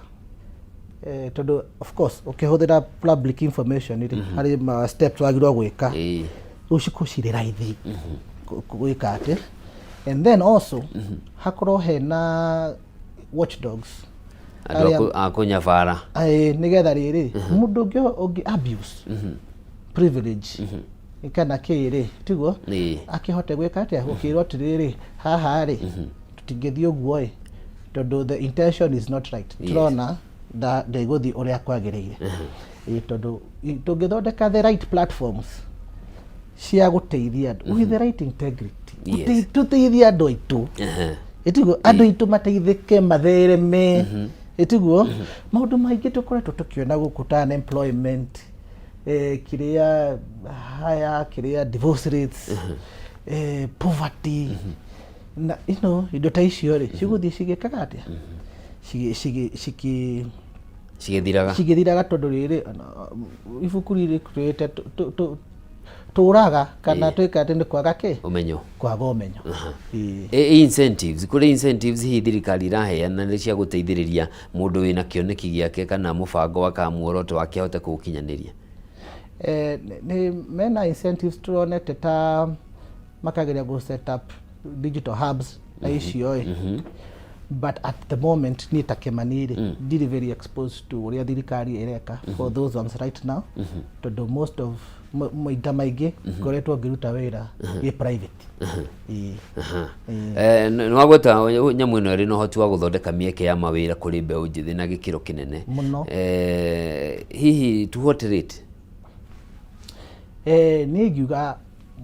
tondu of course ukihuthira public information iri hari steps wagirwo gwika uciko ciri raithi gwika ati and then also hakorwo hena watchdogs akunyabara nigetha riri mundu ungi abuse privilege ikana kiri tiguo akihote gwika atia gukirwo tiriri haha ri tutingithio guo tondu the intention is not right turona ndiguthi uria kwagirire tondu tungithondeka the right platforms cia guteithia with the right integrity tuteithia andu aitu itugo andu aitu mateithike mathereme itugo maundu maingi tukoretwo tukiona guku ta unemployment kiria haya kiria divorce rates poverty na indo ta icio ri ciguthie cigikaga atia cigithiraga tondu riri ibuku riri kurite turaga kana twika ati ni kwaga ki umenyo kwaga umenyo incentives kuri incentives hi thirikari iraheana ni cia guteithiriria mundu wina kioneki giake kana mubango wa kamuoroto wake hote kukinyaniria ni mena incentives turonete ta makageria go set up digital hubs na icio but at the moment ni takemani did very exposed to uria thirikari ireka for those ones right now to most of maita maingĩ ngoretwo ngĩruta wĩra wĩ private. Nwagweta nyamũ ĩno ĩrĩ na ũhoti wa gũthondeka mĩeke ya mawĩra kũrĩ mbeũ njĩthĩ na gĩkĩro kĩnene mũno. Hihi to what rate? Niĩ ngiuga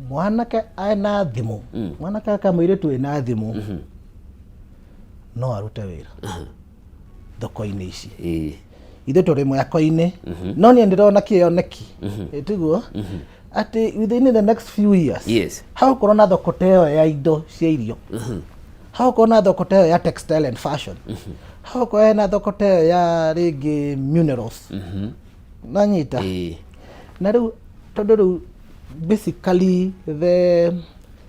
mwanake ena thimũ, mwanake akamũirĩtu ena thimũ no arute wĩra thoko-inĩ ici. Ithe tũrĩ mwako-inĩ no niĩ ndĩrona kĩoneki tiguo atĩ within the next few years hagũkorwo na thoko ta ĩyo ya indo cia irio, hagũkorwo na thoko ta ĩyo ya textile and fashion, hagũkorwo na thoko ta ĩyo ya rĩngĩ minerals na nyita na rĩu tondũ rĩu basically the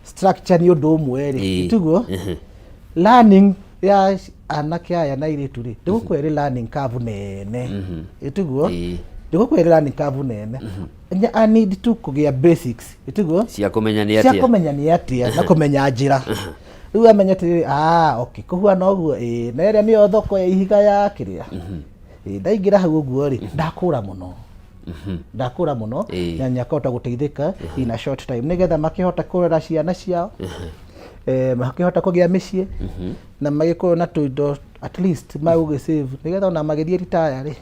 structure ni ũndũ ũmwe rĩ tiguo learning ya anake aya na iritu ri ndigukwere learning curve nene itiguo ndigukwere learning curve nene I need to kugia basics itiguo cia kumenya ni atia na kumenya njira riu amenya tiri okay kuhua no guo na ĩrĩa nĩyo thoko ya ihiga ya kiria ndaingira hau uguo ri ndakura muno na nyakota guteithika in a short time nigetha makihota kurera ciana ciao makihota kugia mĩciĩ na magĩkorwo na tuindo at least magũgĩ save nigetha ona magĩthiĩ retire ri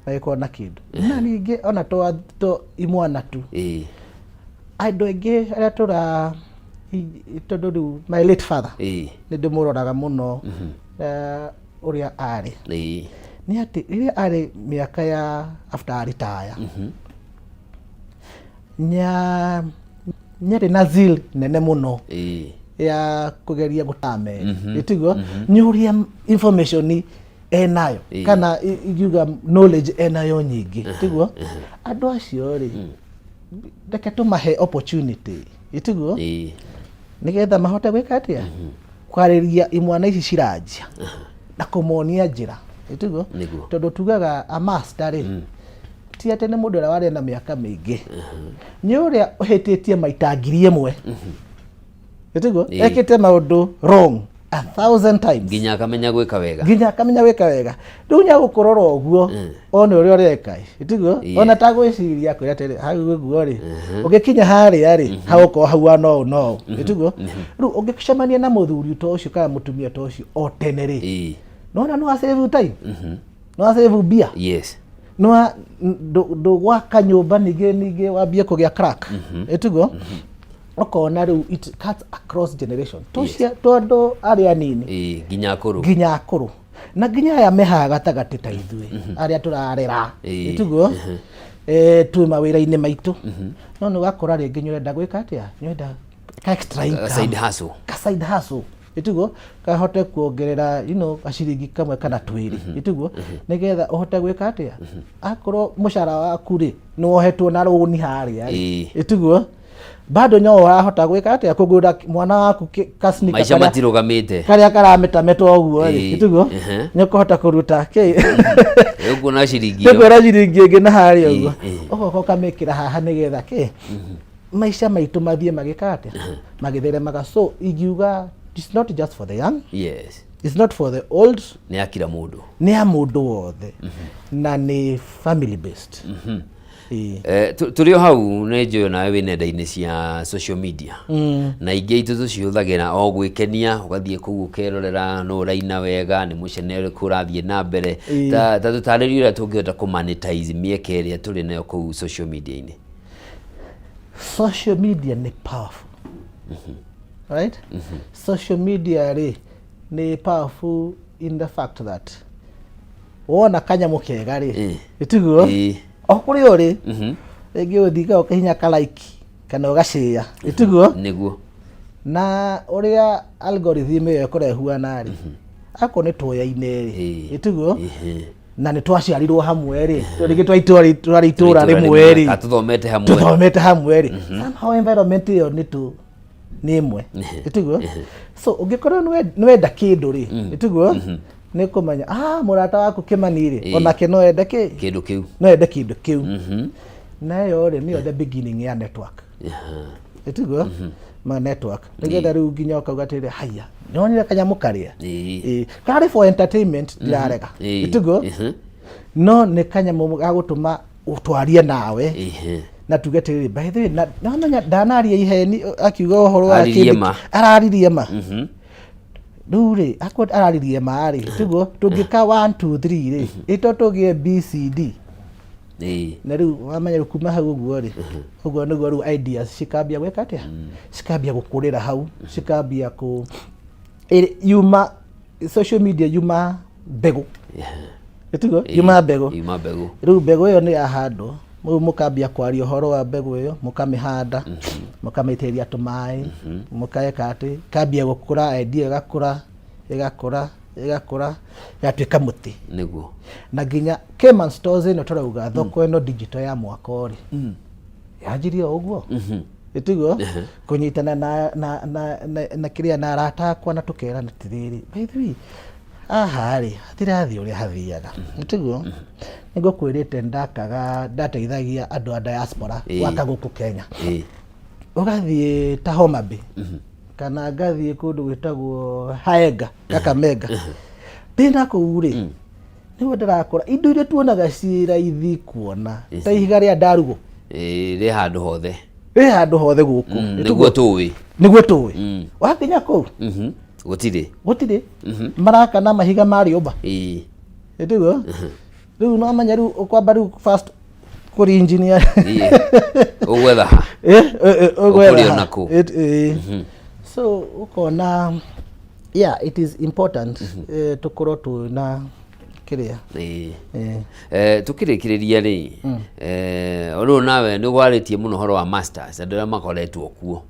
magĩkorwo na kĩndũ na ningĩ ona to imwana tu andũ aingĩ arĩa tondũ rĩu my late father nĩ ndĩmũroraga mũno ũrĩa arĩ nĩ atĩ rĩrĩa arĩ mĩaka ya after retire nyarĩ na zeal nene mũno ya kugeria gutame itiguo nyuria information enayo kana yuga knowledge enayo nyingi itiguo andu acio ri ndeke tumahe opportunity itiguo nigetha mahote gwika atia kwariria imwana ici ciranjia na kumuonia njira itiguo tondu tugaga a master ri ti atĩ nĩ mũndũ ũrĩa warĩ na mĩaka mĩingĩ nĩ ũrĩa ũhĩtĩtie maita 1000 itiguo ekĩte maũndũ wrong 1000 times nginya akamenya gwĩka wega rĩu nya gũkorora ũguo one ũrĩa ũreka itiguo ona ta gwĩciria kwĩra atĩrĩ hau ũguo rĩ ũngĩkinya harĩa rĩ hagũkorwo hau no itiguo rĩu ũngĩcemania na mũthuri ta ũcio kana mũtumia ta ũcio o tene rĩ nona no save time no save bia no gwaka nyũmba ningĩ wambie kũgĩa crack itiguo okona rĩu it cuts across generation tondũ arĩa nini nginya akũrũ na nginya aya mehaga gatagatĩ ta ithuĩ arĩa tũrarera itiguo twĩ mawĩra-inĩ maitũ no nĩ wakora rĩngĩ nyũrenda gwĩka atĩa nyũrenda ka extra income side hustle itiguo kahote kuongerera gaciringi kamwe kana twĩrĩ itiguo nigetha uhote gwĩka atĩa akorwo mũcara waku rĩ nĩ wohetwo na rũni harĩa itiguo bado nyo wahota gwĩka atĩa kũgũra mwana waku kasnika maica matirugamite karia karametametwo ũguo rĩ itiguo nĩ kũhota kũruta ũguo na ciringi ĩngĩ na harĩa ũguo oho kamekĩra haha nĩgetha maica maitũ mathiĩ magĩka atĩa magĩtheremaga so ingiuga it's not just for the young it's not for the old nĩ ya kila mũndũ nĩ ya mũndũ wothe na nĩ family based tũrĩ o hau nĩ njũĩ nawe wĩ nenda-inĩ cia social media na ingĩ itũ tũcihũthagĩra o gwĩkenia ũgathiĩ kũu ũkerorera no ũraina wega nĩ mũcene ũrĩkũ ũrathiĩ na mbere ta tũtarĩrie ũrĩa tũngĩhota kũmonetize mĩeke ĩrĩa tũrĩ nayo kũu social media-inĩ. Social media nĩ powerful right social media nĩ powerful in the fact that wona kanyamũ kega rĩ itiguo okuri uri rĩngĩ ũthiga ũkahinya ka like kana ũgashare itiguo nĩguo na ũrĩa algorithm ĩyo ĩkũrehuana rĩ ako nĩ twoya-inĩ rĩ itiguo na nĩ twaciarirwo hamwe rĩ rĩngĩ twarĩ itũra rĩmwe rĩ tũthomete hamwe rĩ somehow environment ĩyo nĩ imwe itiguo so ũngĩkorwo nĩ wenda kĩndũ rĩ itiguo nĩ kũmenya mũrata waku Kĩmani rĩ onake no ende kĩndũ kĩu na yo rĩ nĩyo the beginning ya network itugo ma network nigetha riu nginya ukauga atire haya nonire kanyamu karia kari for entertainment dirarega itugo no ne kanyamu gagutuma utwarie nawe na tugetiriri by the way na ndanaria iheni akiuga uhoro wa kindi araririe ma Dure, akot araririe ma ri tugo tugika 1 2 3 ri ito tugie BCD na riu wamanya kuma hau guo ri uguo niguo riu ideas cikambia gweka atia cikambia gukurira hau cikambia ku yuma social media yuma bego itugo yuma bego riu bego yo ni ahandwo mukambia kwaria horo wa bego yo mukamihanda mukamiteria tumai mukaeka ati kambia gukura idea igakura yatuika muti niguo na ginya Cayman Stores ino turauga thoko ino digital ya mwaka ori yajirie uguo itugo kunyitana na kiria na arata kwa na tukera na tiriri by the way ahari atirathi uri hathiaga itugo nigo kwirite ndakaga ndateithagia andu a diaspora waka guku Kenya ugathie ta Homa Bay kana gathie kundu gwitagwo Haega Kakamega ndina kuuri niwe ndirakora indo iria tuonaga ciraithi kuona ta ihiga ria ndarugo ri handu hothe guku niguo tuwi wakinya ku gutire maraka na mahiga mari oba itugo riu no manya riu ukwamba riu first kuri engineer ugwetha ugwetha so ukona yeah it is important tukoro tu na kiria tukirikiriria ri oro nawe ni gwaritie muno horo wa masters andira makoretwo kuo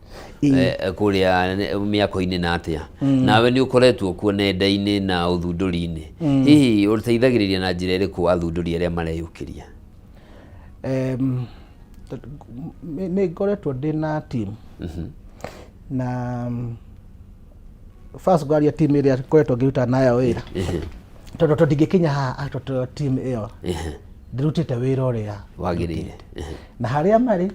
kuria miako-ini na atia nawe ni ukoretwo kuo nenda-ini na uthunduri-ini hihi uriteithagiriria na njira iriku athunduri aria mareyukiria ni ngoretwo ndina team na first gwaria team iria ngoretwo ngiruta nayo wira tondu tũtingĩkinya haha atoto team iyo ndirutite wira uria wagirire na haria mari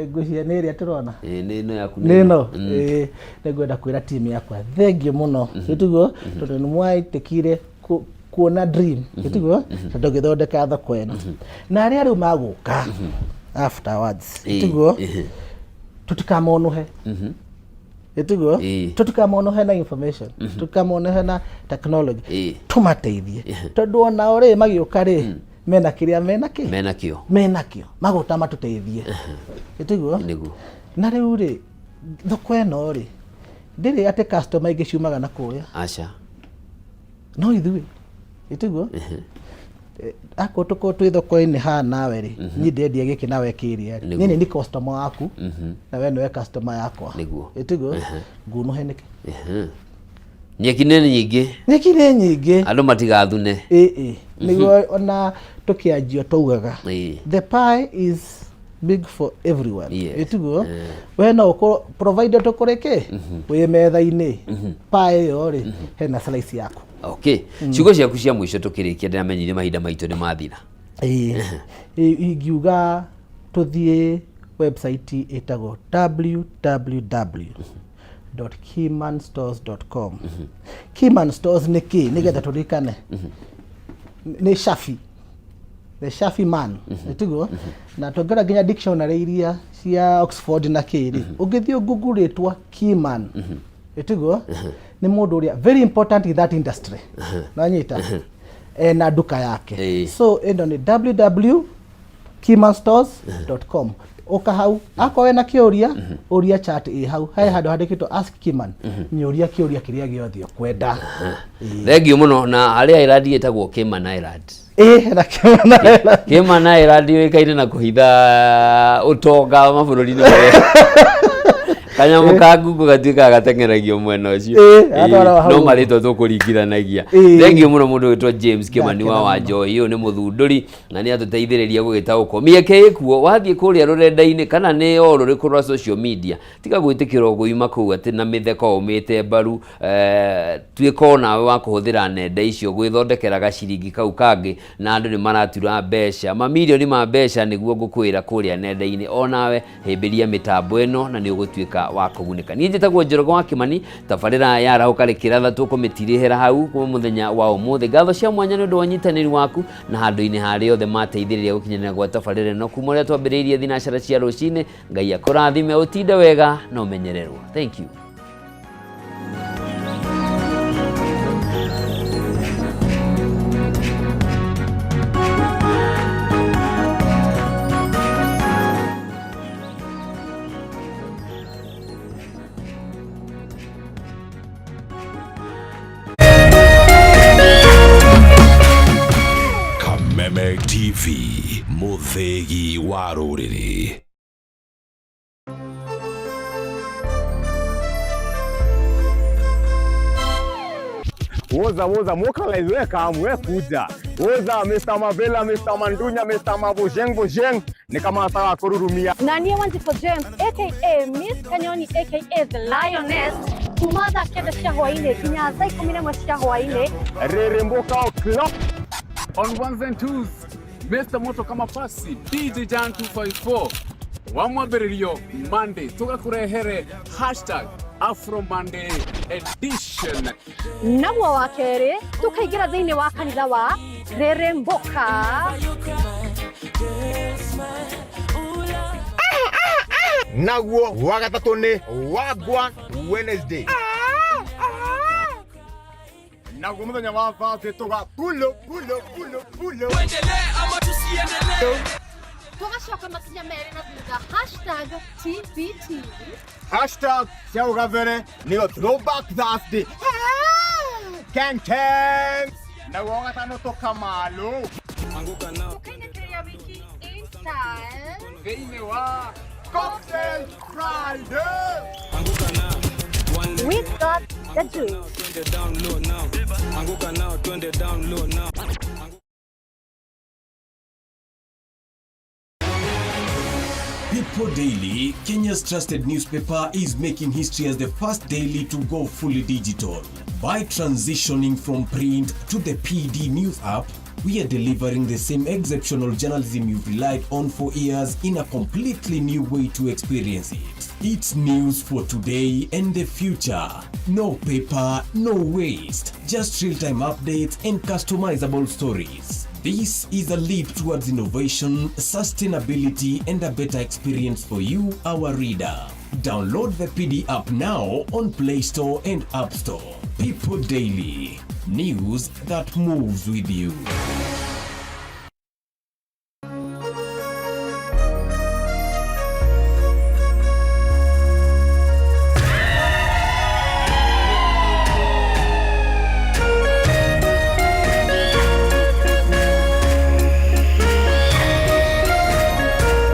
ngwĩciria nĩ ĩrĩa tũrona nĩ yaku nĩno nĩngwenda kwĩra team yakwa thengiũ mũno gĩtugo tondũ nĩ mwaitikire kuona dream gĩtugo tondũ ngĩthondeka thoko ĩno na arĩa rĩu magũka afterwards gĩtugo tũtikamonuhe itugo tutikamonohe na information tutikamonohe na technology tumateithie tondu ona ore magiuka ri mena kiria menakio maguta matuteithie itugo na riu ri thoko eno ri ndiri ate customer ingi ciumaga na kuria acha no ithui itugo ako tuko twi thoko-ini ha nawe ri ni ndendia giki nawe kiria nini ni customer waku na we no customer yakwa itugo ngunuhe niki nyekine nyingi andu matigathune niguo ona tukianjio tugaga the pie is big for everyone itugo we no provided tukureke we metha-ini pie yo ri hena slice yaku okay ciugo ciaku cia mwisho tukirikia ndamenyire mahinda maitu ni mathira ingiuga tuthie website itago www.keymanstores.com Keyman Stores ni ki nigetha turikane ni Shafi man itugo na tongera ginya dictionary iria cia Oxford na kiri ungithio Google itwa Keyman itugo ni mundu uria very important in that industry nanyita na duka yake so endo ni www.keymanstores.com ukahau akowe na kiuria uria chat hau hai handu handikitwo ask Keyman nyuria kiuria kiria giothe kwenda thengio muno na aria iradi etagwo Cayman Island na Cayman Island yoikaine na kuhitha utonga mabururi-ini kanyamu ka Google gatuika gateng'eragio mwena ucio no marĩtwa tũkũringithanagia. Thengiũ mũno mũndũ wĩtwa James Kimani wa Wanjohi, ũyũ nĩ mũthundũri na nĩ atũteithĩrĩria gũgĩtaũkwo. Mĩeke ĩkuo wathiĩ kũrĩa rũrenda-inĩ kana nĩ o rũrĩkũ rwa social media, tiga gwĩtĩkĩra ũgũima kũu atĩ na mĩtheko ũmĩte mbaru. Tuĩka o nawe wa kũhũthĩra nenda icio gwĩthondekera gaciringi kau kangĩ na andũ nĩ maratura mbeca mamirioni ma mbeca nĩguo ngũkwĩra kũrĩa nenda-inĩ. O nawe hĩmbĩria mĩtambo ĩno na nĩ ũgũtuĩka wa kũgunĩka. Niĩ njĩtagwo Njoroge wa Kimani, tabarĩra ya Rahũka Rĩkĩratha tũkũmĩtirĩhĩra hau kwa mũthenya wa ũmũthĩ. Ngatho cia mwanya nĩ ũndũ wa ũnyitanĩri waku na handũ-inĩ harĩa othe mateithĩrĩria gũkinyanĩra gwa tabarĩra ĩno kuma ũrĩa twambĩrĩirie thinacara cia rũcinĩ. Ngai akũrathime ũtinde wega na ũmenyererwo. Thank you. Kameme TV, Muthegi wa Rũrĩrĩ. Woza mwokalaiwe kamwe kuja. Woza Mr. Mavela, Mr. Mandunya, Mr. Mabojeng ni kama ataka kururumia. Na niye Wanjiko James aka Miss Kanyoni aka The Lioness kumaza kenda cia hwainĩ kinya thaa 11 cia hwainĩ. Reremboka o'clock on ones and twos. Mr. Moto kama pasi DJ Jan 254 wamwambĩrĩrio Monday tugakurehere #Afro Monday edition. Naguo wa kerĩ tukaingĩra thĩinĩ wa kanitha wa Reremboka. Naguo wa gatatũ nĩ Wagwan Wednesday. Naguo mũthenya wa Thursday tuga pulo. Tugacoka makinya merĩ na thutha #TBT. #Ciaũgathere nĩyo Throwback Thursday. Kang. Naguo gatano tukamalũ. Tukainĩkĩria wiki in style. Thĩinĩ wa Cocktail Friday. We've got the juice. People Daily, Kenya's trusted newspaper, is making history as the first daily to go fully digital. By transitioning from print to the PD News app, we are delivering the same exceptional journalism you've relied on for years in a completely new way to experience it. It's news for today and the future. No paper, no waste. Just real-time updates and customizable stories. This is a leap towards innovation, sustainability, and a better experience for you, our reader. Download the PD app now on Play Store and App Store. People Daily. News that moves with you.